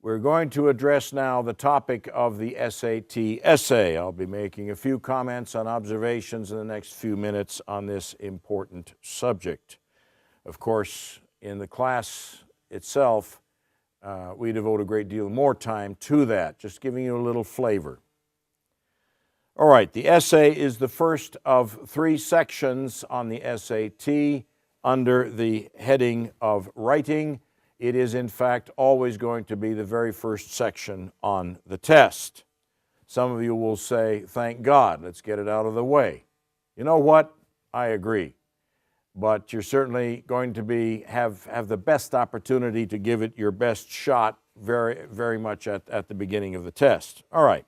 We're going to address now the topic of the SAT essay. I'll be making a few comments on observations in the next few minutes on this important subject. Of course, in the class itself, we devote a great deal more time to that, just giving you a little flavor. All right, the essay is the first of 3 sections on the SAT under the heading of writing. It is, in fact, always going to be the very first section on the test. Some of you will say, thank God, let's get it out of the way. You know what? I agree. But you're certainly going to have the best opportunity to give it your best shot very much at the beginning of the test. All right.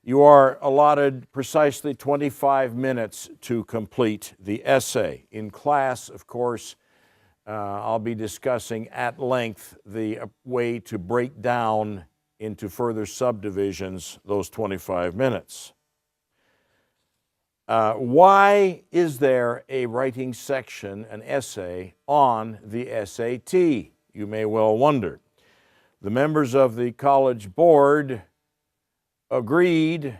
You are allotted precisely 25 minutes to complete the essay. In class, of course, I'll be discussing at length the way to break down into further subdivisions those 25 minutes. Why is there a writing section, an essay, on the SAT? You may well wonder. The members of the College Board agreed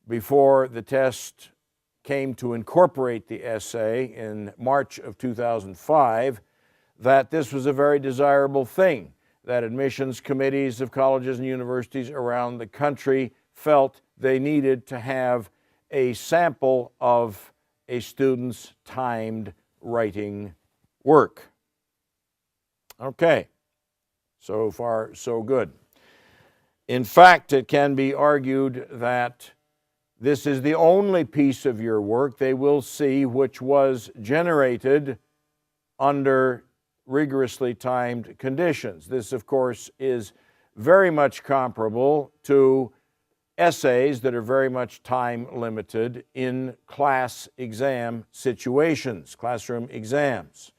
before the test came to incorporate the essay in March of 2005 that this was a very desirable thing, that admissions committees of colleges and universities around the country felt they needed to have a sample of a student's timed writing work. Okay, so far so good. In fact, it can be argued that this is the only piece of your work they will see which was generated under rigorously timed conditions. This, of course, is very much comparable to essays that are very much time limited in class exam situations, classroom exams.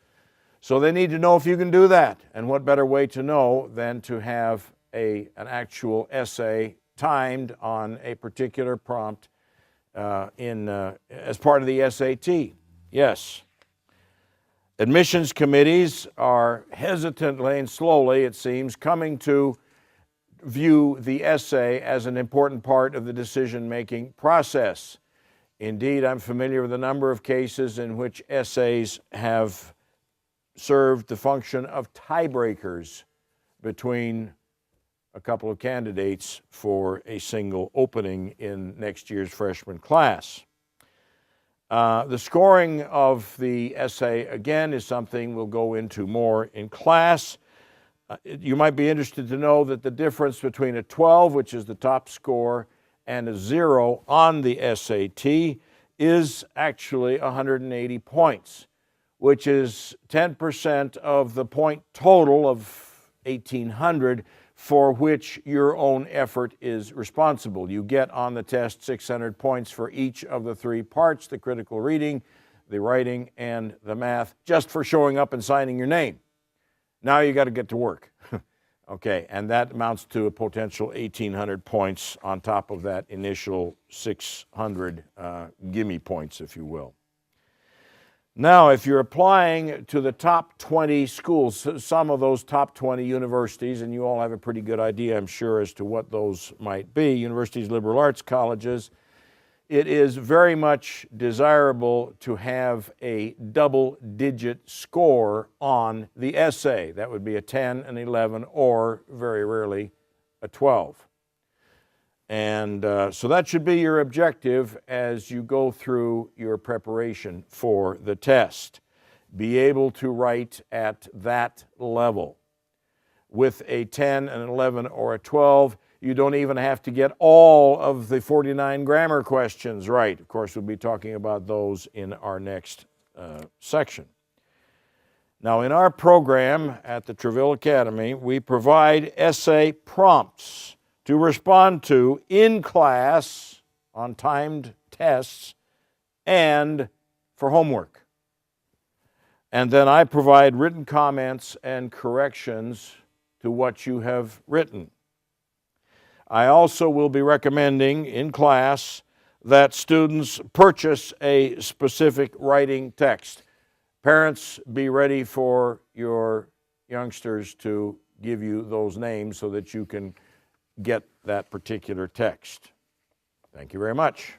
So they need to know if you can do that. And what better way to know than to have an actual essay timed on a particular prompt as part of the SAT. Yes. Admissions committees are hesitantly and slowly, it seems, coming to view the essay as an important part of the decision-making process. Indeed, I'm familiar with a number of cases in which essays have served the function of tiebreakers between a couple of candidates for a single opening in next year's freshman class. The scoring of the essay, again, is something we'll go into more in class. You might be interested to know that the difference between a 12, which is the top score, and a 0 on the SAT is actually 180 points, which is 10% of the point total of 1,800 for which your own effort is responsible. You get on the test 600 points for each of the 3 parts, the critical reading, the writing, and the math, just for showing up and signing your name. Now you got to get to work. Okay, and that amounts to a potential 1,800 points on top of that initial 600 gimme points, if you will. Now, if you're applying to the top 20 schools, some of those top 20 universities, and you all have a pretty good idea, I'm sure, as to what those might be, universities, liberal arts colleges, it is very much desirable to have a double-digit score on the essay. That would be a 10, an 11, or, very rarely, a 12. And so that should be your objective as you go through your preparation for the test. Be able to write at that level. With a 10, an 11, or a 12, you don't even have to get all of the 49 grammar questions right. Of course, we'll be talking about those in our next section. Now, in our program at the Treville Academy, we provide essay prompts to respond to in class on timed tests and for homework. And then I provide written comments and corrections to what you have written. I also will be recommending in class that students purchase a specific writing text. Parents, be ready for your youngsters to give you those names so that you can get that particular text. Thank you very much.